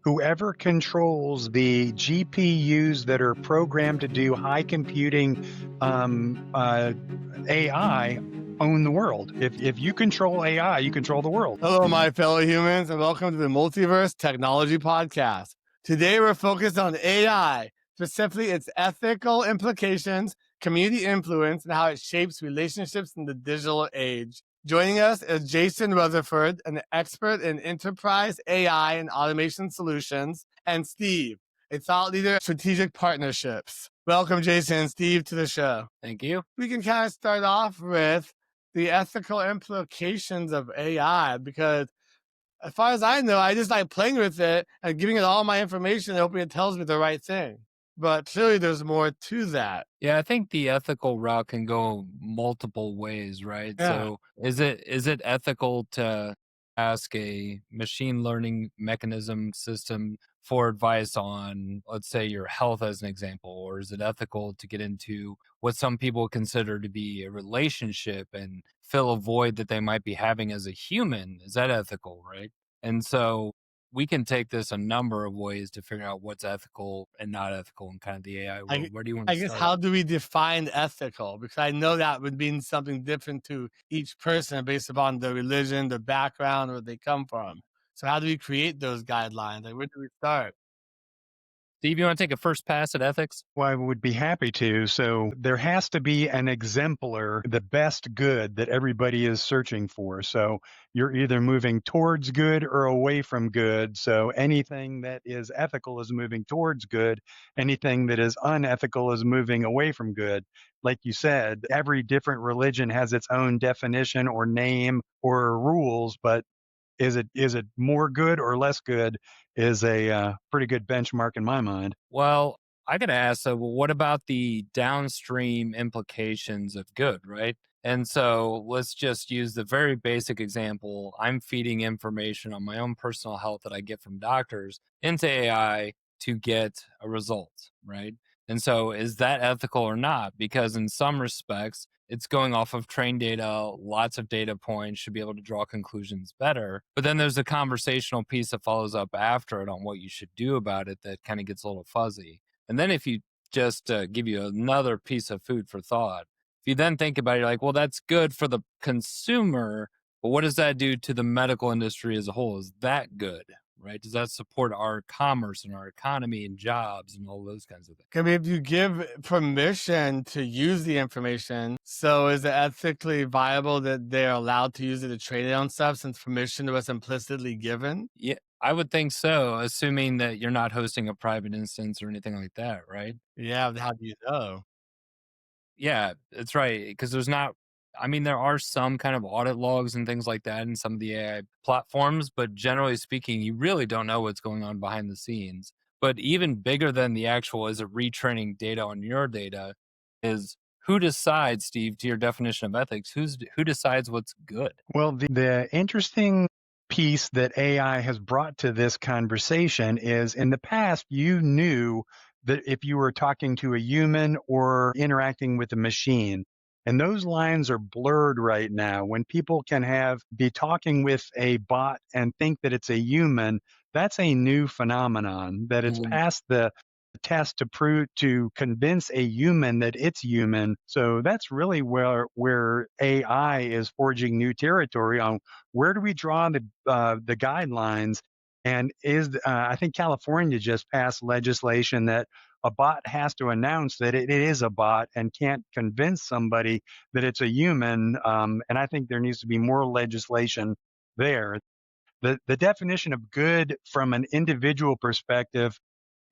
whoever controls the GPUs that are programmed to do high computing AI own the world. If you control AI, you control the world. Hello, my fellow humans, and welcome to the Multiverse Technology Podcast. Today, we're focused on AI, specifically its ethical implications, community influence, and how it shapes relationships in the digital age. Joining us is Jason Rutherford, an expert in enterprise AI and automation solutions, and Steve, a thought leader in strategic partnerships. Welcome, Jason and Steve, to the show. Thank you. We can kind of start off with the ethical implications of AI, because as far as I know, I just like playing with it and giving it all my information and hoping it tells me the right thing. But clearly there's more to that. Yeah, I think the ethical route can go multiple ways, right? Yeah. So is it ethical to ask a machine learning mechanism system for advice on, let's say, your health as an example? Or is it ethical to get into what some people consider to be a relationship and fill a void that they might be having as a human? Is that ethical, right? And so we can take this a number of ways to figure out what's ethical and not ethical in kind of the AI I, world. Where do you want I to guess, start? how do we define ethical? Because I know that would mean something different to each person based upon their religion, their background, where they come from. So how do we create those guidelines? Like, where do we start? Steve, you want to take a first pass at ethics? Well, I would be happy to. So there has to be an exemplar, the best good that everybody is searching for. So you're either moving towards good or away from good. So anything that is ethical is moving towards good. Anything that is unethical is moving away from good. Like you said, every different religion has its own definition or name or rules, but is it more good or less good is a pretty good benchmark in my mind. Well, I got to ask, so what about the downstream implications of good, right? And so let's just use the very basic example. I'm feeding information on my own personal health that I get from doctors into AI to get a result, right? And so is that ethical or not? Because in some respects, it's going off of trained data, lots of data points, should be able to draw conclusions better. But then there's a conversational piece that follows up after it on what you should do about it that kind of gets a little fuzzy. And then if you just give you another piece of food for thought, if you then think about it, you're like, well, that's good for the consumer, but what does that do to the medical industry as a whole? Is that good? Right? Does that support our commerce and our economy and jobs and all those kinds of things? I mean, if you give permission to use the information, so is it ethically viable that they're allowed to use it to trade it on stuff since permission was implicitly given? Yeah, I would think so, assuming that you're not hosting a private instance or anything like that, right? Yeah, how do you know? Yeah, that's right. Because there's not, I mean, there are some kind of audit logs and things like that in some of the AI platforms, but generally speaking, you really don't know what's going on behind the scenes. But even bigger than the actual is it retraining data on your data is who decides, Steve, to your definition of ethics, who decides what's good? Well, the interesting piece that AI has brought to this conversation is in the past, you knew that if you were talking to a human or interacting with a machine. And those lines are blurred right now. When people can be talking with a bot and think that it's a human, that's a new phenomenon that it's Mhm. past the test to convince a human that it's human. So that's really where AI is forging new territory on where do we draw the guidelines. And I think California just passed legislation that a bot has to announce that it is a bot and can't convince somebody that it's a human. And I think there needs to be more legislation there. The definition of good from an individual perspective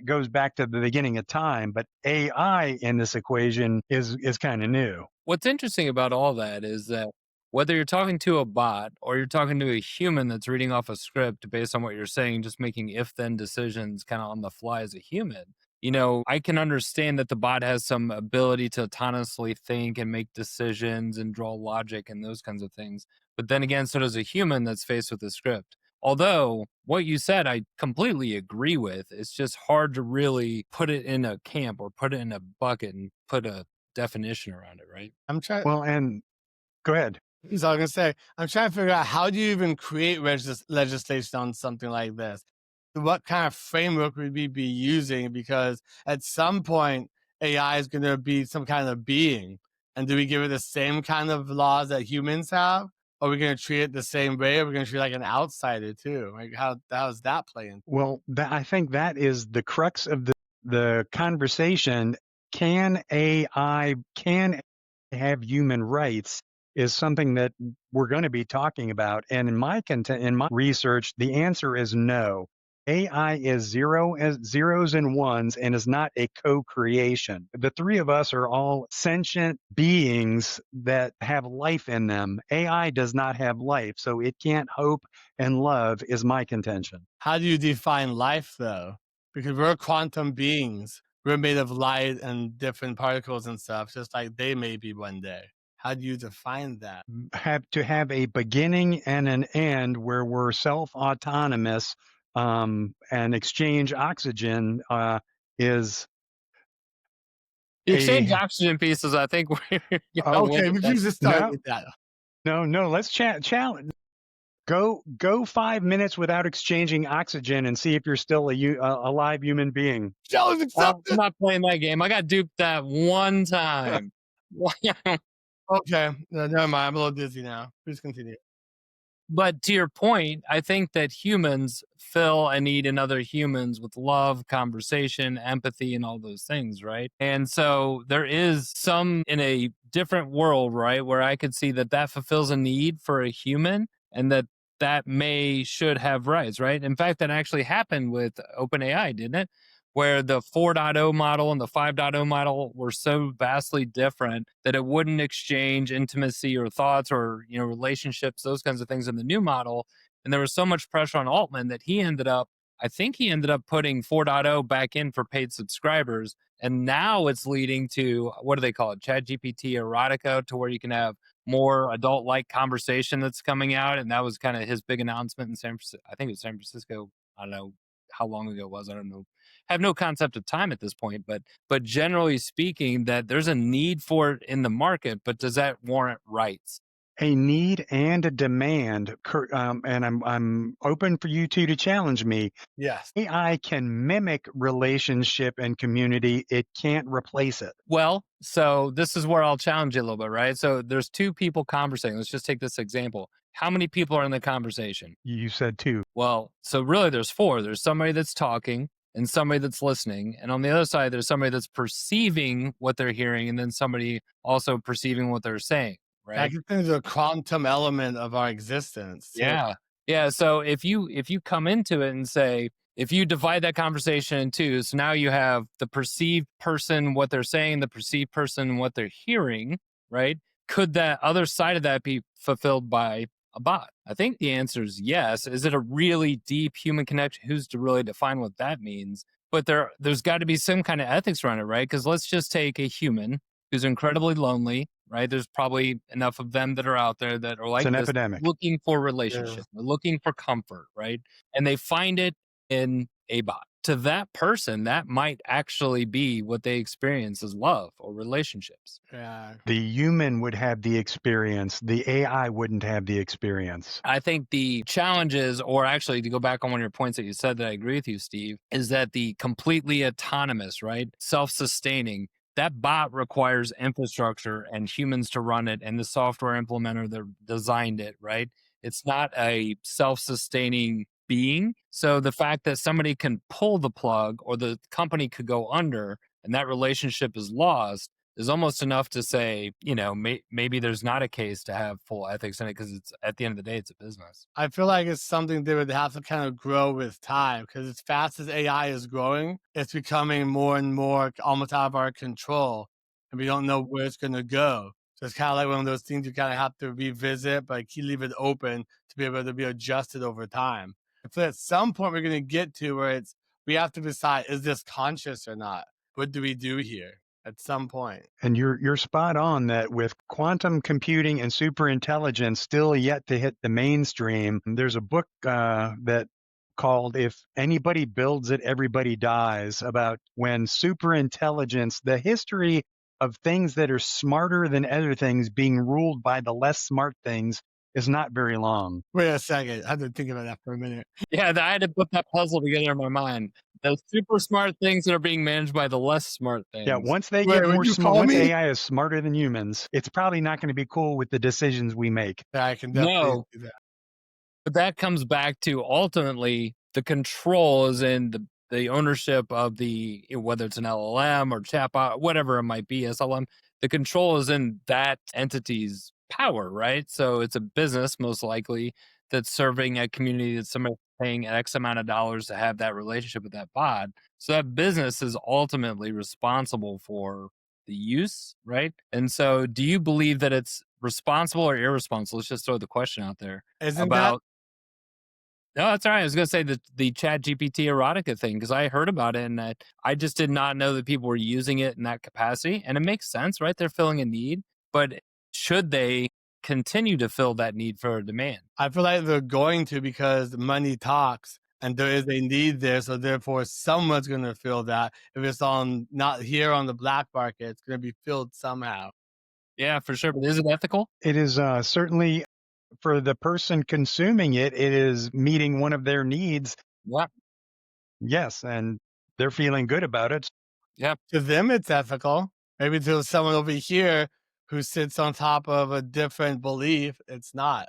goes back to the beginning of time, but AI in this equation is kind of new. What's interesting about all that is that whether you're talking to a bot or you're talking to a human that's reading off a script based on what you're saying, just making if then decisions kind of on the fly as a human, I can understand that the bot has some ability to autonomously think and make decisions and draw logic and those kinds of things. But then again, so does a human that's faced with a script. Although what you said, I completely agree with. It's just hard to really put it in a camp or put it in a bucket and put a definition around it, right? I'm trying. Well, and go ahead. So I was gonna say, I'm trying to figure out, how do you even create legislation on something like this? what kind of framework would we be using? Because at some point, AI is going to be some kind of being. And do we give it the same kind of laws that humans have? Or are we going to treat it the same way? Or are we going to treat it like an outsider too? Like how's that playing? Well, I think that is the crux of the conversation. Can have human rights is something that we're going to be talking about. And in my research, the answer is no. AI is zeros and ones and is not a co-creation. The three of us are all sentient beings that have life in them. AI does not have life, so it can't hope and love is my contention. How do you define life though? Because we're quantum beings. We're made of light and different particles and stuff, just like they may be one day. How do you define that? Have to have a beginning and an end where we're self-autonomous and exchange oxygen is The exchange a oxygen pieces, I think we're gonna win Okay, it. we can just start no, with that. no. Let's challenge. Go 5 minutes without exchanging oxygen and see if you're still a live human being. Challenge I'm accepted. not playing that game. I got duped that one time. Okay, no, never mind. I'm a little dizzy now. Please continue. But to your point, I think that humans fill a need in other humans with love, conversation, empathy, and all those things, right? And so there is some in a different world, right, where I could see that that fulfills a need for a human and that that may should have rights, right? In fact, that actually happened with OpenAI, didn't it? Where the 4.0 model and the 5.0 model were so vastly different that it wouldn't exchange intimacy or thoughts or relationships, those kinds of things in the new model. And there was so much pressure on Altman that I think he ended up putting 4.0 back in for paid subscribers. And now it's leading to, what do they call it, Chat GPT erotica, to where you can have more adult like conversation that's coming out. And that was kind of his big announcement in San Francisco. I think it was San Francisco. I don't know how long ago it was. I don't know, have no concept of time at this point, but generally speaking, that there's a need for it in the market, but does that warrant rights? A need and a demand, and I'm open for you two to challenge me. Yes. AI can mimic relationship and community. It can't replace it. Well, so this is where I'll challenge you a little bit, right? So there's two people conversing. Let's just take this example. How many people are in the conversation? You said two. Well, so really there's four. There's somebody that's talking and somebody that's listening. And on the other side, there's somebody that's perceiving what they're hearing and then somebody also perceiving what they're saying, I right? can think there's a quantum element of our existence. So Yeah. Yeah. So if you come into it and say, if you divide that conversation in two, so now you have the perceived person, what they're saying, the perceived person, what they're hearing, right? Could that other side of that be fulfilled by a bot? I think the answer is yes. Is it a really deep human connection? Who's to really define what that means? But there's got to be some kind of ethics around it, right? Because let's just take a human who's incredibly lonely, right? There's probably enough of them that are out there that are It's like an this, epidemic. looking for yeah. relationship, they're looking for comfort, right? And they find it in a bot. To that person, that might actually be what they experience as love or relationships. Yeah. The human would have the experience. The AI wouldn't have the experience. I think the challenges, or actually to go back on one of your points that you said that I agree with you, Steve, is that the completely autonomous, right? Self sustaining, that bot requires infrastructure and humans to run it and the software implementer that designed it, right? It's not a self sustaining being. So the fact that somebody can pull the plug or the company could go under and that relationship is lost is almost enough to say, maybe there's not a case to have full ethics in it because it's at the end of the day, it's a business. I feel like it's something they would have to kind of grow with time because as fast as AI is growing, it's becoming more and more almost out of our control and we don't know where it's going to go. So it's kind of like one of those things you kind of have to revisit, but keep leave it open to be able to be adjusted over time. I feel at some point we're going to get to where we have to decide, is this conscious or not? What do we do here at some point? And you're spot on that with quantum computing and superintelligence still yet to hit the mainstream. There's a book that called "If Anybody Builds It, Everybody Dies" about when superintelligence, the history of things that are smarter than other things being ruled by the less smart things is not very long. Wait a second. I had to think about that for a minute. Yeah, I had to put that puzzle together in my mind. The super smart things that are being managed by the less smart Yeah, things. once they Wait, get would more you smart, call once me? AI is smarter than humans, it's probably not going to be cool with the decisions we make. Yeah, I can definitely No, do that. but that comes back to ultimately the control is in the ownership of whether it's an LLM or chatbot, whatever it might be, SLM. The control is in that entity's power, right? So it's a business most likely that's serving a community that somebody's paying X amount of dollars to have that relationship with that bot. So that business is ultimately responsible for the use, right? And so do you believe that it's responsible or irresponsible? Let's just throw the question out there Isn't that about no, that's all right. I was gonna say the Chat GPT erotica thing because I heard about it and I just did not know that people were using it in that capacity. And it makes sense, right? They're filling a need, but should they continue to fill that need for a demand? I feel like they're going to because money talks and there is a need there. So therefore someone's gonna fill that. If it's on not here on the black market, it's gonna be filled somehow. Yeah, for sure. But is it ethical? It is certainly for the person consuming it, it is meeting one of their needs. Yeah, Yes, and they're feeling good about it. yeah, To them it's ethical. Maybe to someone over here who sits on top of a different belief, it's not.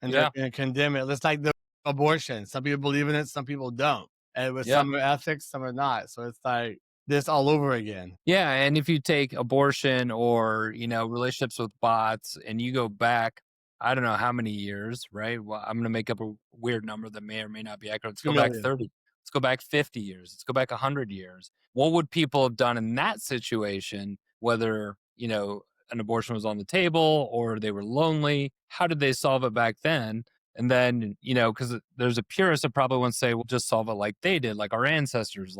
And they're yeah, gonna condemn it. It's like the abortion. Some people believe in it, some people don't. And with yeah. some are ethics, some are not. So it's like this all over again. Yeah, and if you take abortion or, relationships with bots and you go back, I don't know how many years, right? Well, I'm going to make up a weird number that may or may not be accurate. Let's Two go back million. 30. Let's go back 50 years. Let's go back 100 years. What would people have done in that situation, whether, an abortion was on the table or they were lonely? How did they solve it back then? And then, because there's a purist that probably wants to say, well, just solve it like they did, like our ancestors,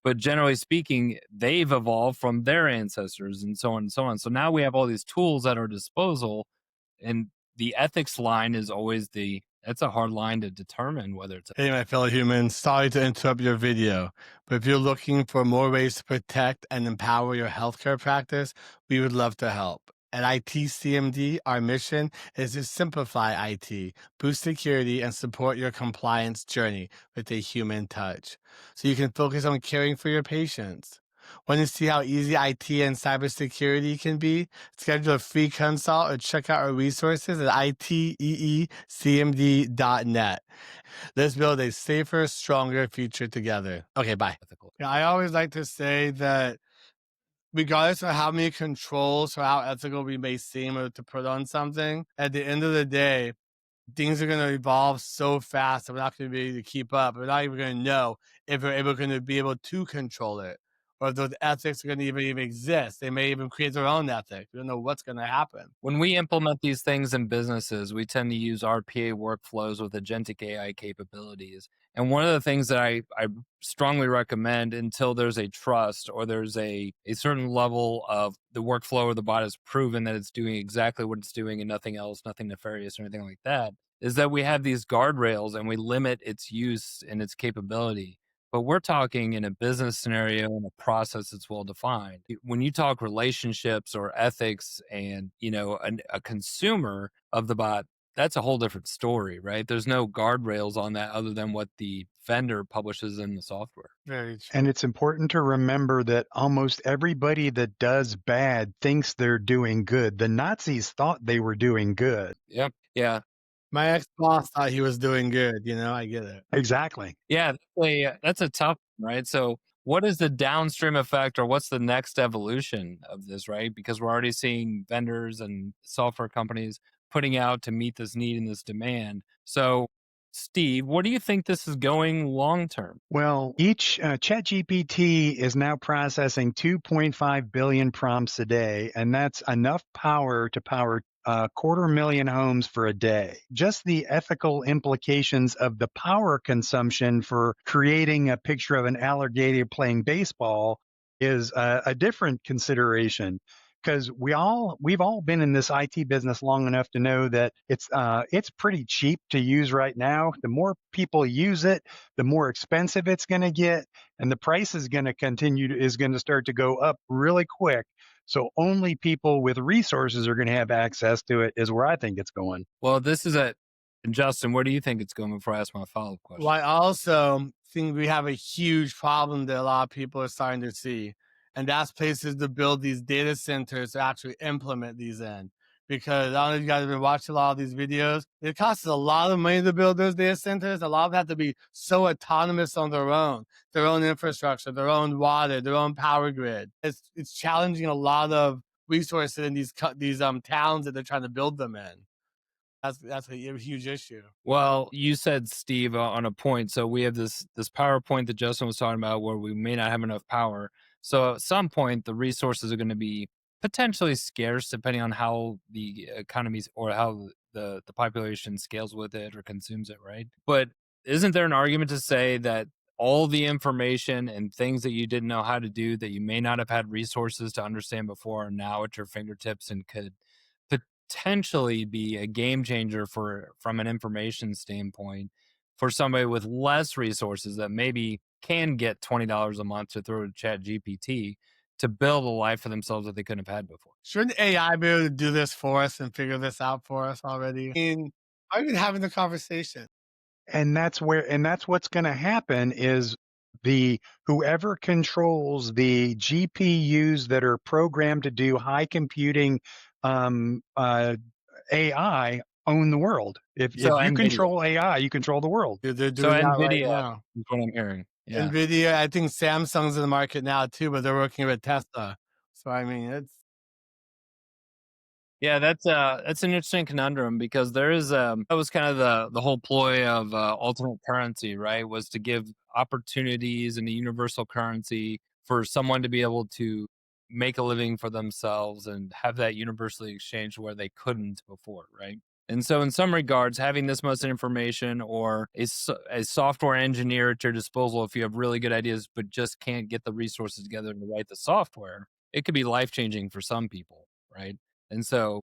But generally speaking, they've evolved from their ancestors and so on and so on. So now we have all these tools at our disposal. And the ethics line is always that's a hard line to determine whether it's. Hey, my fellow humans, sorry to interrupt your video, but if you're looking for more ways to protect and empower your healthcare practice, we would love to help. At ITCMD, our mission is to simplify IT, boost security, and support your compliance journey with a human touch so you can focus on caring for your patients. Want to see how easy IT and cybersecurity can be? Schedule a free consult or check out our resources at iteecmd.net. Let's build a safer, stronger future together. Okay, bye. Ethical. Yeah, I always like to say that regardless of how many controls or how ethical we may seem or to put on something, at the end of the day, things are going to evolve so fast that we're not going to be able to keep up. We're not even going to know if we're going to be able to control it or if those ethics are going to even exist. They may even create their own ethics. We don't know what's going to happen. When we implement these things in businesses, we tend to use RPA workflows with agentic AI capabilities. And one of the things that I strongly recommend until there's a trust or there's a certain level of the workflow or the bot is proven that it's doing exactly what it's doing and nothing else, nothing nefarious or anything like that, is that we have these guardrails and we limit its use and its capability. But we're talking in a business scenario and a process that's well defined. When you talk relationships or ethics and, a consumer of the bot, that's a whole different story, right? There's no guardrails on that other than what the vendor publishes in the software. Very true. And it's important to remember that almost everybody that does bad thinks they're doing good. The Nazis thought they were doing good. Yep. Yeah. My ex-boss thought he was doing good. I get it. Exactly. Yeah. That's a tough one, right? So what is the downstream effect or what's the next evolution of this, right? Because we're already seeing vendors and software companies putting out to meet this need and this demand. So, Steve, what do you think this is going long term? Well, each ChatGPT is now processing 2.5 billion prompts a day, and that's enough power to power a 250,000 homes for a day. Just the ethical implications of the power consumption for creating a picture of an alligator playing baseball is a different consideration. Because we've all been in this IT business long enough to know that it's pretty cheap to use right now. The more people use it, the more expensive it's going to get, and the price is going to start to go up really quick. So only people with resources are going to have access to it, is where I think it's going. Well, this is a Justin, where do you think it's going before I ask my follow-up Well, question? I also think we have a huge problem that a lot of people are starting to see, and that's places to build these data centers to actually implement these in. Because I don't know if you guys have been watching a lot of these videos. It costs a lot of money to build those data centers. A lot of them have to be so autonomous on their own infrastructure, their own water, their own power grid. It's challenging a lot of resources in these towns that they're trying to build them in. That's a huge issue. Well, you said, Steve, on a point. So we have this PowerPoint that Justin was talking about where we may not have enough power. So at some point, the resources are going to be potentially scarce, depending on how the economies or how the population scales with it or consumes it, right? But isn't there an argument to say that all the information and things that you didn't know how to do that you may not have had resources to understand before are now at your fingertips and could potentially be a game changer for from an information standpoint for somebody with less resources that maybe can get $20 a month to throw to chat GPT to build a life for themselves that they couldn't have had before. Shouldn't AI be able to do this for us and figure this out for us already? I mean, are you having the conversation? And that's what's going to happen is the whoever controls the GPUs that are programmed to do high computing um, uh, AI own the world. So If you Nvidia. control AI, you control the world. They're So doing that right Nvidia now. is what I'm hearing. Yeah. Nvidia, I think Samsung's in the market now too, but they're working with Tesla. So I mean, it's Yeah, that's an interesting conundrum because there is that was kind of the whole ploy of alternate currency, right? Was to give opportunities and a universal currency for someone to be able to make a living for themselves and have that universally exchanged where they couldn't before, right? And so, in some regards, having this much information or a software engineer at your disposal, if you have really good ideas but just can't get the resources together to write the software, it could be life changing for some people, right? And so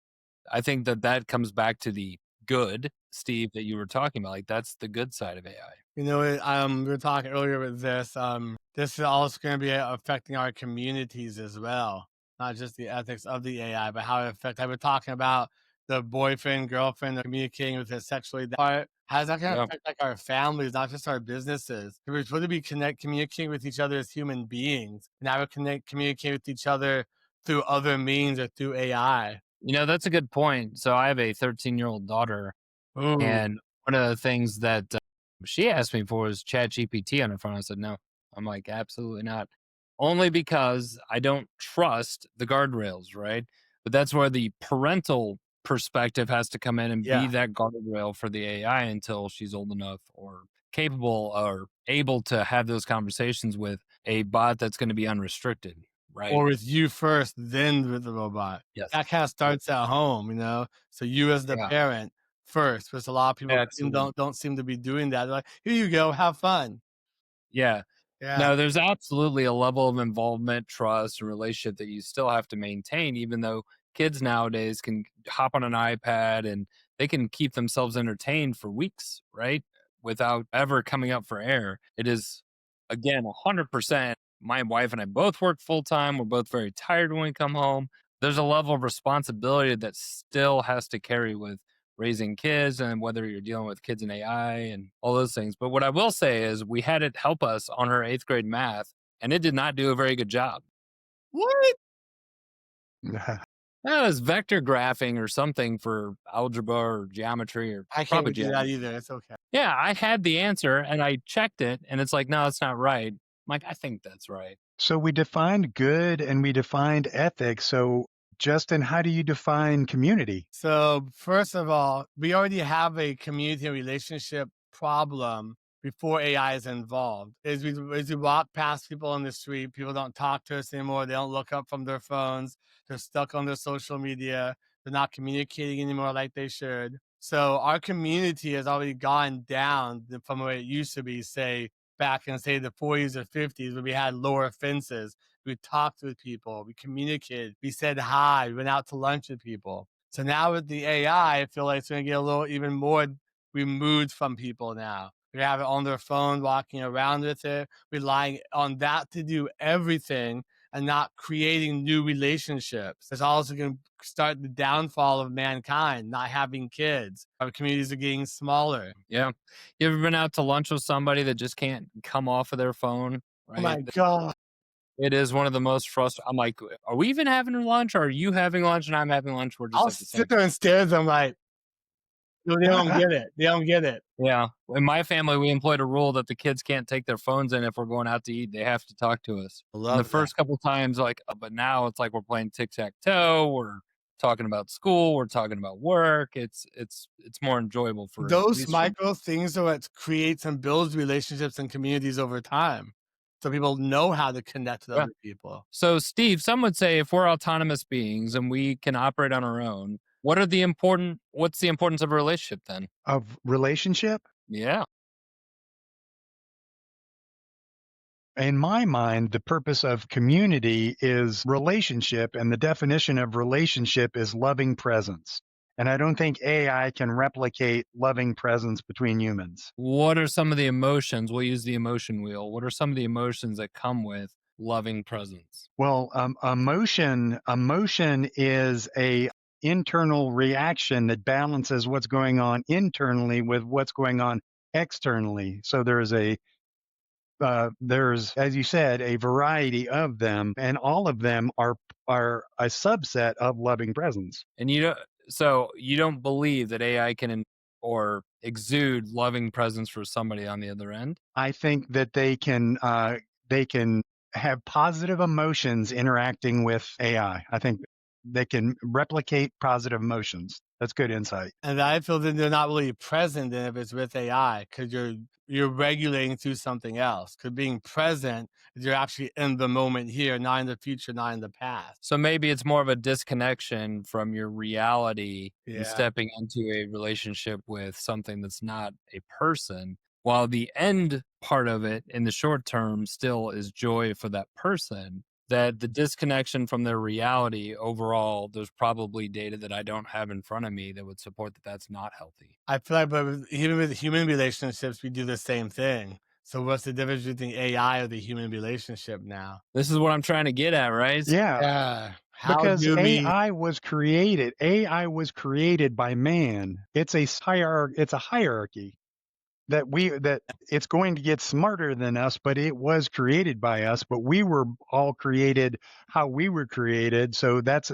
I think that that comes back to the good, Steve, that you were talking about. Like that's the good side of AI. we were talking earlier with this. This is also going to be affecting our communities as well, not just the ethics of the AI, but how it affects. I was talking about the boyfriend, girlfriend communicating with us sexually. That part, how's that going to Yeah. affect like our families, not just our businesses? We're supposed to be communicating with each other as human beings, and now we communicate with each other through other means or through AI. You know, that's a good point. So I have a 13-year-old daughter, Ooh, and one of the things that she asked me for was Chat GPT on her phone. I said, no. I'm like, absolutely not. Only because I don't trust the guardrails, right? But that's where the parental perspective has to come in and be yeah. that guardrail for the AI until she's old enough or capable or able to have those conversations with a bot that's going to be unrestricted, right? Or with you first, then with the robot. Yes. That kind of starts at home, So you as the Yeah, parent first, because a lot of people absolutely. don't seem to be doing that. They're like, here you go, have fun. Yeah. Yeah. No, there's absolutely a level of involvement, trust, and relationship that you still have to maintain, even though kids nowadays can hop on an iPad and they can keep themselves entertained for weeks, right? Without ever coming up for air. It is, again, 100%. My wife and I both work full time. We're both very tired when we come home. There's a level of responsibility that still has to carry with raising kids and whether you're dealing with kids in AI and all those things. But what I will say is we had it help us on her eighth grade math, and it did not do a very good job. What? That was vector graphing or something for algebra or geometry or I can't probably even do that geometry. either. It's okay. Yeah, I had the answer and I checked it and it's like, no, that's not right. I'm like, I think that's right. So we defined good and we defined ethics. So, Justin, how do you define community? So, first of all, we already have a community and relationship problem before AI is involved. As we walk past people on the street, people don't talk to us anymore. They don't look up from their phones. They're stuck on their social media. They're not communicating anymore like they should. So, our community has already gone down from where it used to be, say, back in, say, the 40s or 50s, where we had lower fences. We talked with people, we communicated, we said hi, we went out to lunch with people. So now with the AI, I feel like it's going to get a little even more removed from people now. They have it on their phone, walking around with it, relying on that to do everything, and not creating new relationships. It's also going to start the downfall of mankind, not having kids. Our communities are getting smaller. Yeah. You ever been out to lunch with somebody that just can't come off of their phone, Oh right? my God. It is one of the most frustrating. I'm like, are we even having lunch? Or are you having lunch and I'm having lunch? We're just I'll at the sit same. there and stare at them like, no, they don't get it. They don't get it. Yeah. In my family, we employed a rule that the kids can't take their phones in if we're going out to eat. They have to talk to us. I And the love that. first couple times, like, but now it's like we're playing tic tac toe. We're talking about school. We're talking about work. It's more enjoyable for at Those least for micro things are what creates and builds relationships and communities over time. So people know how to connect with yeah. other people. So, Steve, some would say if we're autonomous beings and we can operate on our own, what's the importance of a relationship then? Of relationship? Yeah. In my mind, the purpose of community is relationship, and the definition of relationship is loving presence. And I don't think AI can replicate loving presence between humans. What are some of the emotions? We'll use the emotion wheel. What are some of the emotions that come with loving presence? Well, emotion is a internal reaction that balances what's going on internally with what's going on externally. So there's, as you said, a variety of them, and all of them are a subset of loving presence. And so you don't believe that AI can or exude loving presence for somebody on the other end? I think that they can have positive emotions interacting with AI. I think they can replicate positive emotions. That's good insight. And I feel that they're not really present then if it's with AI because you're regulating through something else. Because being present is you're actually in the moment here, not in the future, not in the past. So maybe it's more of a disconnection from your reality and Yeah. stepping into a relationship with something that's not a person, while the end part of it in the short term still is joy for that person. That the disconnection from their reality overall, there's probably data that I don't have in front of me that would support that that's not healthy. I feel like, but even with human relationships, we do the same thing. So what's the difference between AI or the human relationship now? This is what I'm trying to get at, right? Yeah, Yeah. How because do we AI was created by man. It's a hierarchy that it's going to get smarter than us, but it was created by us, but we were all created how we were created. So that's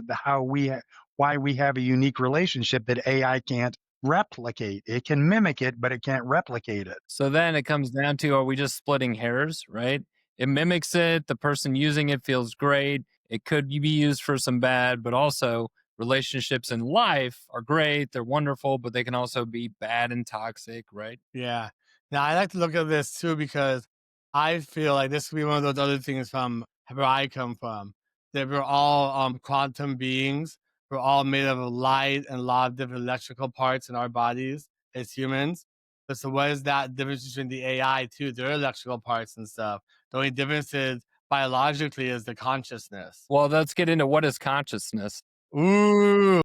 why we have a unique relationship that AI can't replicate. It can mimic it, but it can't replicate it. So then it comes down to, are we just splitting hairs, right? It mimics it. The person using it feels great. It could be used for some bad, but also relationships in life are great. They're wonderful, but they can also be bad and toxic, right? Yeah. Now I like to look at this too because I feel like this could be one of those other things from where I come from. That we're all quantum beings. We're all made of light and a lot of different electrical parts in our bodies as humans. But so what is that difference between the AI too? Their electrical parts and stuff. The only difference is biologically is the consciousness. Well, let's get into what is consciousness. Ooh.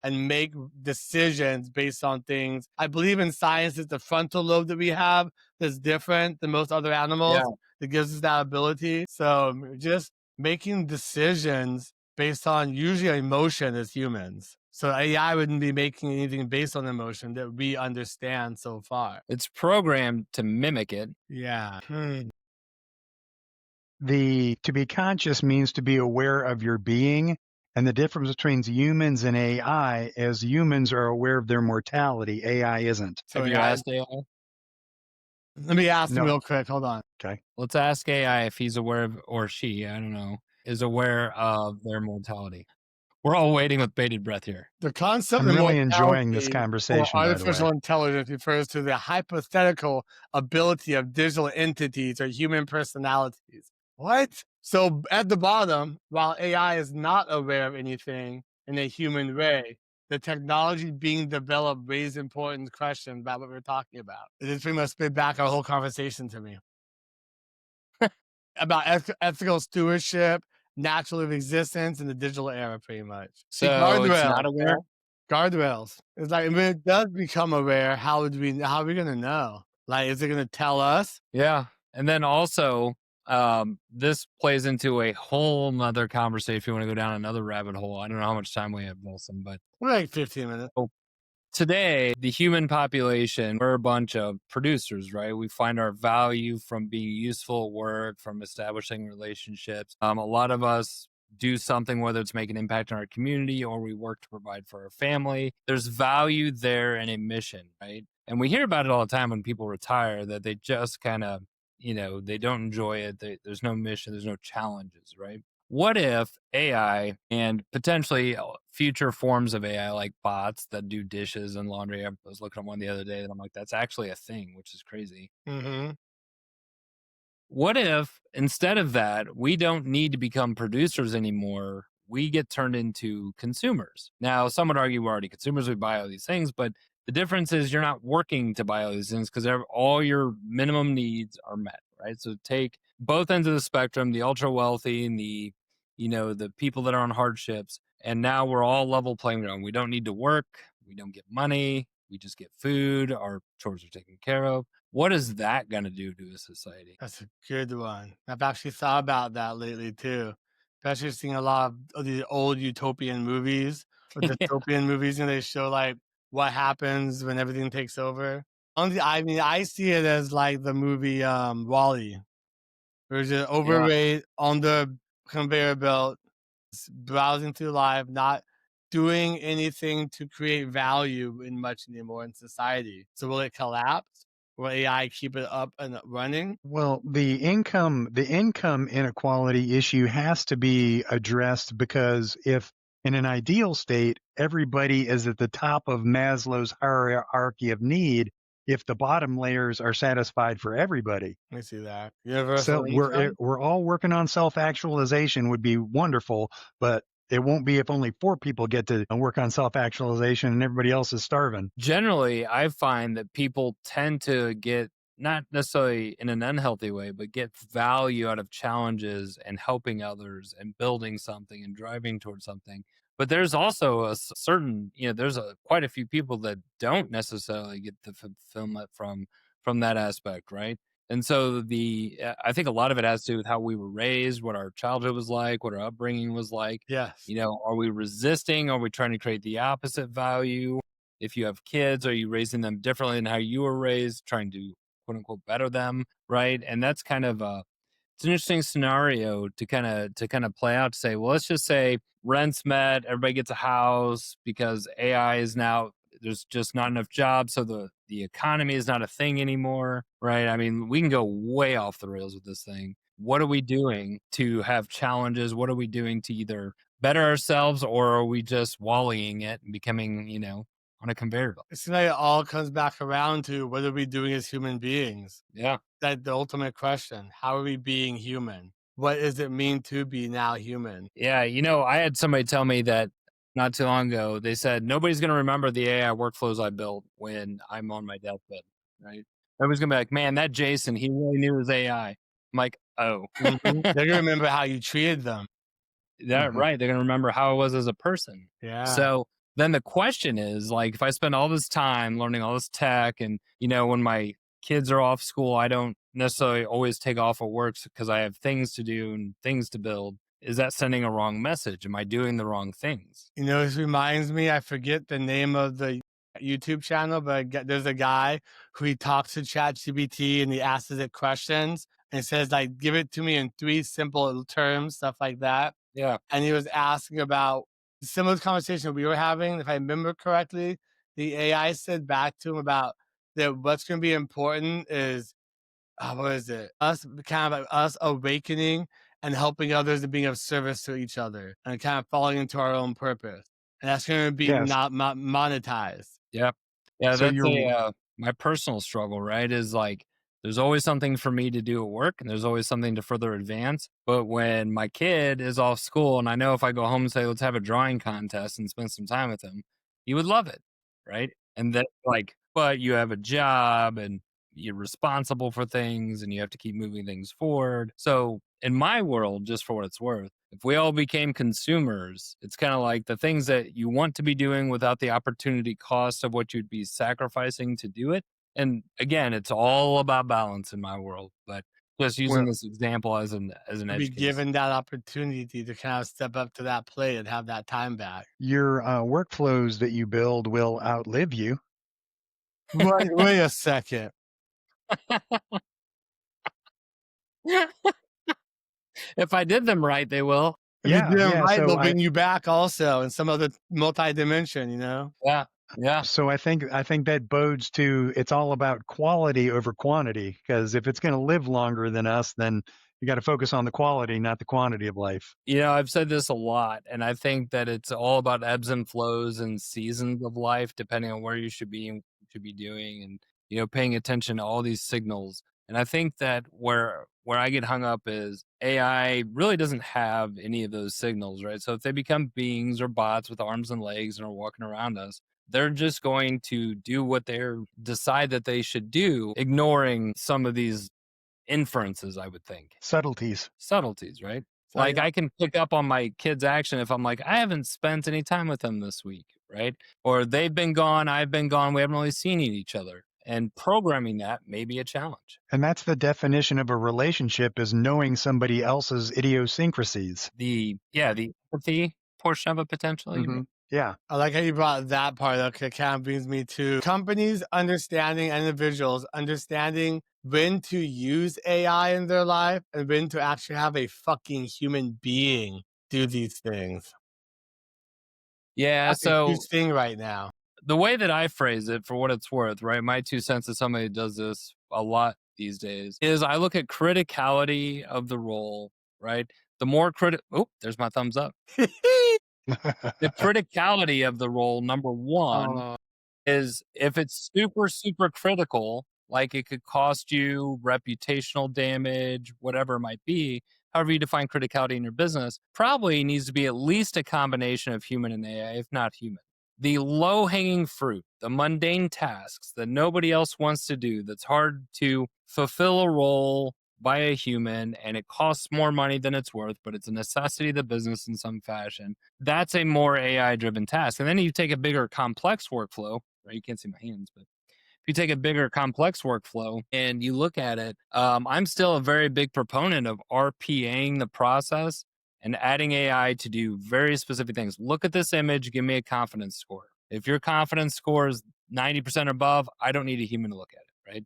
And make decisions based on things. I believe in science is the frontal lobe that we have that's different than most other Yeah. animals that gives us that ability. So just making decisions based on usually emotion as humans. So AI wouldn't be making anything based on emotion that we understand so far. It's programmed to mimic it. Yeah. To be conscious means to be aware of your being. And the difference between humans and AI is humans are aware of their mortality. AI isn't. So Have you AI, asked AI? let me ask him No. real quick. Hold on. Okay. Let's ask AI if he's aware of, or she, I don't know, is aware of their mortality. We're all waiting with bated breath here. The concept I'm of really enjoying this mortality or conversation, by the artificial way. intelligence refers to the hypothetical ability of digital entities or human personalities. What? So at the bottom, while AI is not aware of anything in a human way, the technology being developed raised important questions about what we're talking about. It just pretty much spit back our whole conversation to me about ethical stewardship, natural existence in the digital era, pretty much. The So it's guardrails, not aware. man. Guardrails. It's like when it does become aware, how are we gonna know? Like, is it gonna tell us? Yeah. And then also, this plays into a whole nother conversation. If you want to go down another rabbit hole, I don't know how much time we have, Wilson, but We're like 15 minutes. today, the human population, we're a bunch of producers, right? We find our value from being useful at work, from establishing relationships. A lot of us do something, whether it's make an impact on our community or we work to provide for our family. There's value there in a mission, right? And we hear about it all the time when people retire that they just kind of, they don't enjoy it. There's no mission, there's no challenges, right? What if AI and potentially future forms of AI like bots that do dishes and laundry? I was looking at one the other day and I'm like, that's actually a thing, which is crazy. Mm-hmm. What if instead of that, we don't need to become producers anymore? We get turned into consumers. Now, some would argue we're already consumers, we buy all these things, but the difference is you're not working to buy all these things because all your minimum needs are met, right? So take both ends of the spectrum, the ultra wealthy and the people that are on hardships. And now we're all level playing ground. We don't need to work, we don't get money, we just get food, our chores are taken care of. What is that going to do to a society? That's a good one. I've actually thought about that lately too. Especially seeing a lot of these old utopian movies or Yeah. dystopian movies, and they show like what happens when everything takes over. I mean, I see it as like the movie Wally. There's an Yeah. overweight on the conveyor belt, browsing through life, not doing anything to create value in much anymore in society. So will it collapse? Will AI keep it up and running? Well, the income inequality issue has to be addressed because if in an ideal state everybody is at the top of Maslow's hierarchy of need, if the bottom layers are satisfied for everybody. Let me see that. So Universal we're income? we're all working on self-actualization would be wonderful, but it won't be if only 4 people get to work on self-actualization and everybody else is starving. Generally, I find that people tend to get not necessarily in an unhealthy way, but get value out of challenges and helping others and building something and driving towards something. But there's also a certain, there's quite a few people that don't necessarily get the fulfillment from that aspect, right? And so I think a lot of it has to do with how we were raised, what our childhood was like, what our upbringing was like. Yes. Are we resisting? Are we trying to create the opposite value? If you have kids, are you raising them differently than how you were raised, trying to quote unquote better them, right? And that's kind of it's an interesting scenario to kind of play out to say, well, let's just say rents met, everybody gets a house because AI is now there's just not enough jobs, so the economy is not a thing anymore, right? I mean, we can go way off the rails with this thing. What are we doing to have challenges? What are we doing to either better ourselves or are we just wallying it and becoming, on a conveyor belt? It seems like it all comes back around to what are we doing as human beings? Yeah. That the ultimate question. How are we being human? What does it mean to be now human? Yeah. I had somebody tell me that not too long ago. They said nobody's going to remember the AI workflows I built when I'm on my deathbed, right? Everybody's going to be like, man, that Jason, he really knew his AI. I'm like, oh, Mhm. They're gonna remember how you treated them. that Mhm. right. They're going to remember how I was as a person. Yeah. So then the question is like, if I spend all this time learning all this tech and, when my kids are off school, I don't necessarily always take off of work because I have things to do and things to build. Is that sending a wrong message? Am I doing the wrong things? You know, this reminds me, I forget the name of the YouTube channel, but there's a guy who he talks to ChatGPT and he asks it questions and says, like, give it to me in 3 simple terms, stuff like that. Yeah. And he was asking about similar conversation we were having. If I remember correctly, the AI said back to him about that what's going to be important is what is it? Us kind of like us awakening and helping others and being of service to each other and kind of falling into our own purpose. And that's going to be Yes. not monetized. Yeah. Yeah. So That's you're my personal struggle, right? Is like, there's always something for me to do at work and there's always something to further advance. But when my kid is off school and I know if I go home and say, let's have a drawing contest and spend some time with him, he would love it, right? And then like, but you have a job and you're responsible for things and you have to keep moving things forward. So in my world, just for what it's worth, if we all became consumers, it's kind of like the things that you want to be doing without the opportunity cost of what you'd be sacrificing to do it. And again, it's all about balance in my world, but just using Well, this example as an to be edge case. given that opportunity to kind of step up to that plate and have that time back. Your workflows that you build will outlive you. Wait a second. If I did them right, they will. If you do Yeah, them yeah. right, they'll bring you back also in some other multi-dimension, you know? Yeah. Yeah. So I think that bodes to it's all about quality over quantity because if it's going to live longer than us, then you got to focus on the quality, not the quantity of life. You know, I've said this a lot, and I think that it's all about ebbs and flows and seasons of life, depending on where you should be and what you should be doing, and paying attention to all these signals. And I think that where I get hung up is AI really doesn't have any of those signals, right? So if they become beings or bots with arms and legs and are walking around us, they're just going to do what they decide that they should do, ignoring some of these inferences, I would think. Subtleties. Subtleties, right? So Like yeah, I can pick up on my kid's action if I'm like, I haven't spent any time with them this week, right? Or they've been gone, I've been gone, we haven't really seen each other. And programming that may be a challenge. And that's the definition of a relationship is knowing somebody else's idiosyncrasies. The empathy portion of it potentially. You mean? Yeah. I like how you brought that part up. It kind of brings me to companies understanding individuals, understanding when to use AI in their life and when to actually have a fucking human being do these things. Yeah. That's a huge So thing right now. the way that I phrase it, for what it's worth, right? My 2 cents as somebody that does this a lot these days is I look at criticality of the role, right? The more oh, there's my thumbs up. The criticality of the role, number one, Oh, is if it's super, super critical, like it could cost you reputational damage, whatever it might be, however you define criticality in your business, probably needs to be at least a combination of human and AI, if not human. The low hanging fruit, the mundane tasks that nobody else wants to do, that's hard to fulfill a role by a human and it costs more money than it's worth, but it's a necessity of the business in some fashion. That's a more AI driven task. And then you take a bigger complex workflow, right? You can't see my hands, but if you take a bigger complex workflow and you look at it, I'm still a very big proponent of RPAing the process and adding AI to do very specific things. Look at this image, give me a confidence score. If your confidence score is 90% above, I don't need a human to look at it, right?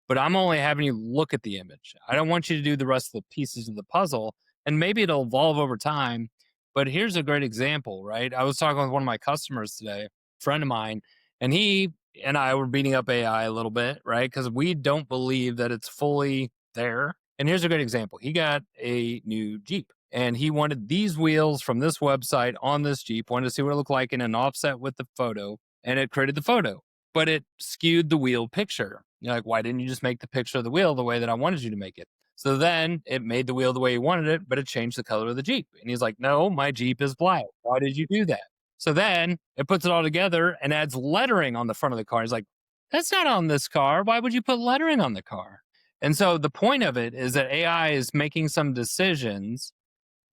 But I'm only having you look at the image. I don't want you to do the rest of the pieces of the puzzle. And maybe it'll evolve over time. But here's a great example, right? I was talking with one of my customers today, a friend of mine, and he and I were beating up AI a little bit, right? Because we don't believe that it's fully there. And here's a great example. He got a new Jeep and he wanted these wheels from this website on this Jeep, wanted to see what it looked like in an offset with the photo, and it created the photo, but it skewed the wheel picture. You're like, why didn't you just make the picture of the wheel the way that I wanted you to make it? So then it made the wheel the way he wanted it, but it changed the color of the Jeep. And he's like, no, my Jeep is black. Why did you do that? So then it puts it all together and adds lettering on the front of the car. He's like, that's not on this car. Why would you put lettering on the car? And so the point of it is that AI is making some decisions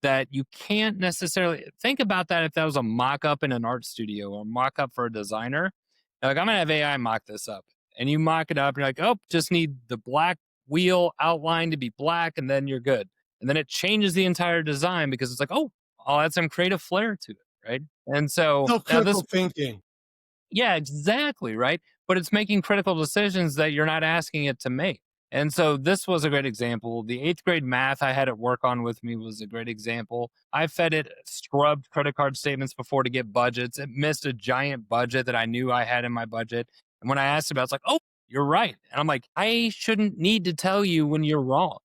that you can't necessarily think about that if that was a mock up in an art studio or mock up for a designer. Like, I'm going to have AI mock this up. And you mock it up, and you're like, oh, just need the black wheel outline to be black, and then you're good. And then it changes the entire design because it's like, oh, I'll add some creative flair to it, right? And so no now this, critical thinking. yeah, exactly, right? But it's making critical decisions that you're not asking it to make. And so this was a great example. The eighth grade math I had it work on with me was a great example. I fed it scrubbed credit card statements before to get budgets. It missed a giant budget that I knew I had in my budget. And when I asked about it, it's like, oh, you're right. And I'm like, I shouldn't need to tell you when you're wrong.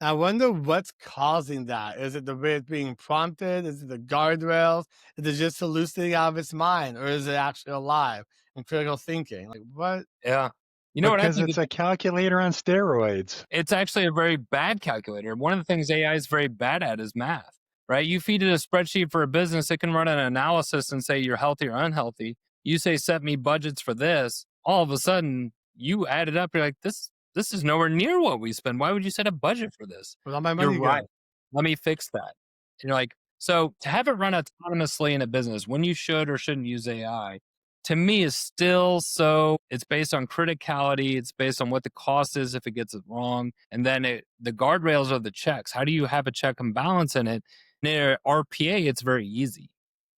I wonder what's causing that. Is it the way it's being prompted? Is it the guardrails? Is it just hallucinating out of its mind? Or is it actually alive and critical thinking? Like, what? Yeah. You know what I Because think? it's a calculator on steroids. It's actually a very bad calculator. One of the things AI is very bad at is math. right? You feed it a spreadsheet for a business, it can run an analysis and say you're healthy or unhealthy. You say, set me budgets for this. All of a sudden, you add it up. You're like, this is nowhere near what we spend. Why would you set a budget for this? Where's all my You're money right. go? Let me fix that. And you're like, so to have it run autonomously in a business when you should or shouldn't use AI, to me is still so it's based on criticality. It's based on what the cost is if it gets it wrong. And then the guardrails are the checks. How do you have a check and balance in it? In RPA, it's very easy,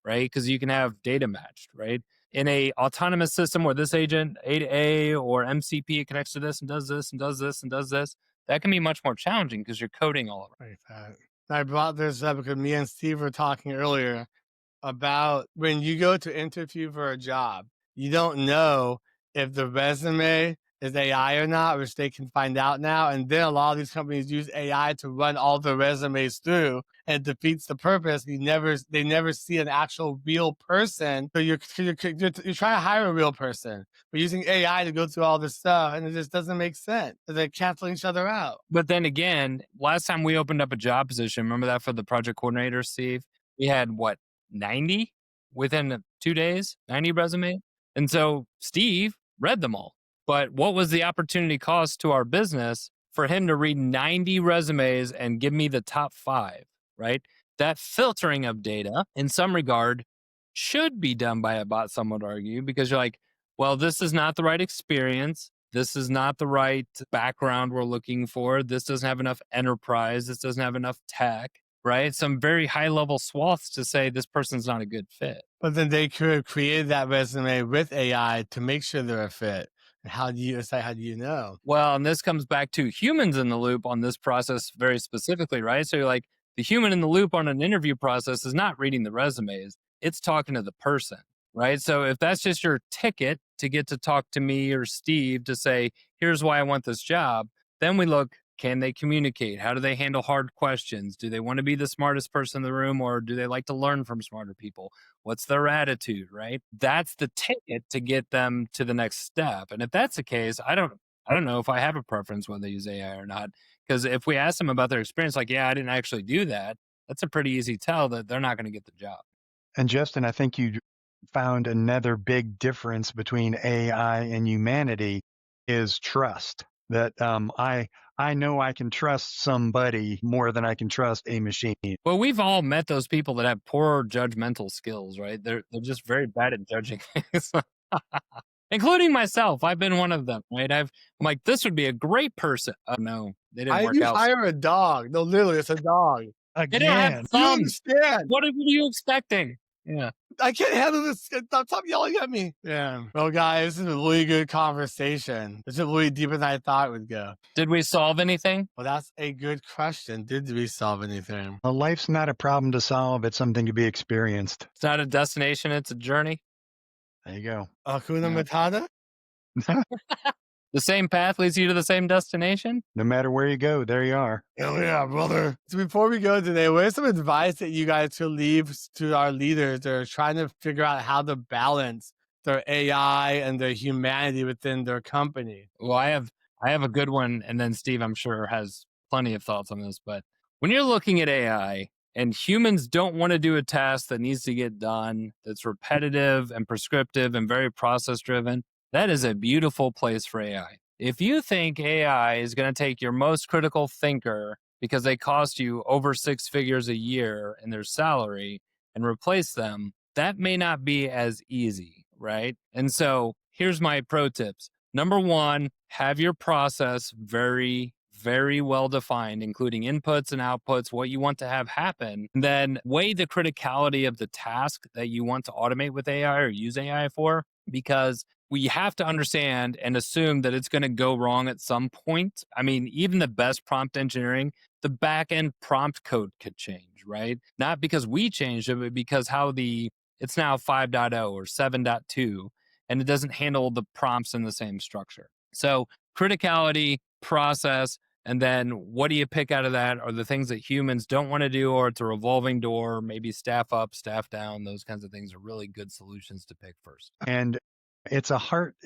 right? Because you can have data matched, right? In a autonomous system where this agent, A to A or MCP, it connects to this and does this and does this and does this, that can be much more challenging because you're coding all over. Like that. I brought this up because me and Steve were talking earlier about when you go to interview for a job, you don't know if the resume is AI or not, which they can find out now. And then a lot of these companies use AI to run all the resumes through, and it defeats the purpose. They never see an actual real person. So you're trying to hire a real person, but using AI to go through all this stuff, and it just doesn't make sense. They're canceling each other out. But then again, last time we opened up a job position, remember that for the project coordinator, Steve? We had what, 90 within 2 days, 90 resumes. And so Steve read them all. But what was the opportunity cost to our business for him to read 90 resumes and give me the top 5, right? That filtering of data in some regard should be done by a bot, some would argue, because you're like, well, this is not the right experience. This is not the right background we're looking for. This doesn't have enough enterprise. This doesn't have enough tech, right? Some very high level swaths to say this person's not a good fit. But then they could have created that resume with AI to make sure they're a fit. And how do you decide? How do you know? Well, and this comes back to humans in the loop on this process very specifically, right? So you're like, the human in the loop on an interview process is not reading the resumes, it's talking to the person, right? So if that's just your ticket to get to talk to me or Steve to say, here's why I want this job, then we look, can they communicate? How do they handle hard questions? Do they want to be the smartest person in the room or do they like to learn from smarter people? What's their attitude, right? That's the ticket to get them to the next step. And if that's the case, I don't know if I have a preference whether they use AI or not. Because if we ask them about their experience, like, yeah, I didn't actually do that, that's a pretty easy tell that they're not going to get the job. And Justin, I think you found another big difference between AI and humanity is trust. That I know I can trust somebody more than I can trust a machine. Well, we've all met those people that have poor judgmental skills, right? They're just very bad at judging things. Including myself. I've been one of them, right? I'm like, this would be a great person. Oh no, they didn't work You out. hire a dog. No, literally, it's a dog. They didn't have Again, You thumbs. understand? What are you expecting? Yeah. I can't handle this. Stop yelling at me. Yeah. Well, guys, this is a really good conversation. This is really deeper than I thought it would go. Did we solve anything? Well, that's a good question. Did we solve anything? well, life's not a problem to solve, it's something to be experienced. It's not a destination, it's a journey. There you go. Hakuna Yeah. Matata? The same path leads you to the same destination. No matter where you go, there you are. Hell yeah, brother. So before we go today, what is some advice that you guys could leave to our leaders that are trying to figure out how to balance their AI and their humanity within their company? Well, I have a good one, and then Steve, I'm sure, has plenty of thoughts on this. But when you're looking at AI and humans don't want to do a task that needs to get done, that's repetitive and prescriptive and very process driven, that is a beautiful place for AI. If you think AI is going to take your most critical thinker because they cost you over 6 figures a year in their salary and replace them, that may not be as easy, right? And so here's my pro tips. Number one, have your process very, very well defined, including inputs and outputs, what you want to have happen. And then weigh the criticality of the task that you want to automate with AI or use AI for, because we have to understand and assume that it's going to go wrong at some point. I mean, even the best prompt engineering, the back end prompt code could change, right? Not because we changed it, but because it's now 5.0 or 7.2, and it doesn't handle the prompts in the same structure. So criticality, process, and then what do you pick out of that are the things that humans don't want to do, or it's a revolving door, maybe staff up, staff down. Those kinds of things are really good solutions to pick first. And it's a heart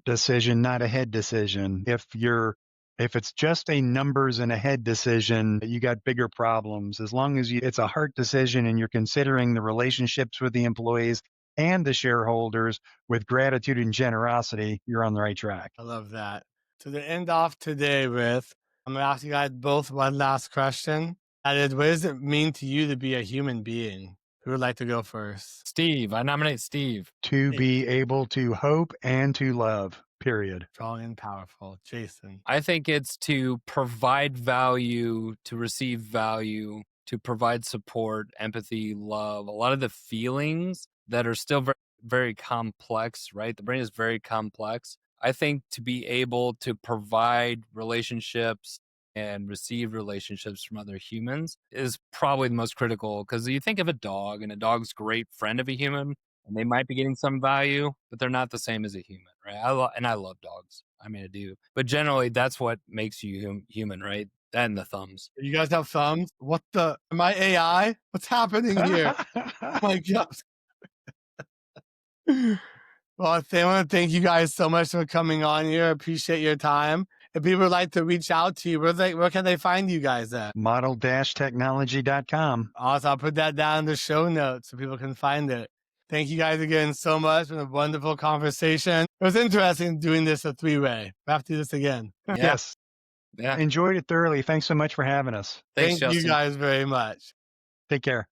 decision, not a head decision. If you're If it's just a numbers and a head decision, you got bigger problems. As long as it's a heart decision and you're considering the relationships with the employees and the shareholders with gratitude and generosity, you're on the right track. I love that. So to end off today with, I'm going to ask you guys both one last question. That is, what does it mean to you to be a human being? Who would like to go first? Steve, I nominate Steve. To be able to hope and to love, period. Strong and powerful. Jason. I think it's to provide value, to receive value, to provide support, empathy, love, a lot of the feelings that are still very, very complex, right? The brain is very complex. I think to be able to provide relationships and receive relationships from other humans is probably the most critical, because you think of a dog, and a dog's great friend of a human, and they might be getting some value, but they're not the same as a human, right? I love dogs. I mean, I do. But generally, that's what makes you human, right? That and the thumbs. You guys have thumbs? What the? Am I AI? What's happening here? Oh my God. Well, I want to thank you guys so much for coming on here. Appreciate your time. If people would like to reach out to you, where can they find you guys at? Model-technology.com. Awesome. I'll put that down in the show notes so people can find it. Thank you guys again so much for a wonderful conversation. It was interesting doing this a three-way. We have to do this again. Yeah. Yes. Yeah. Enjoyed it thoroughly. Thanks so much for having us. Thanks, Thank you Justin. guys very much. Take care.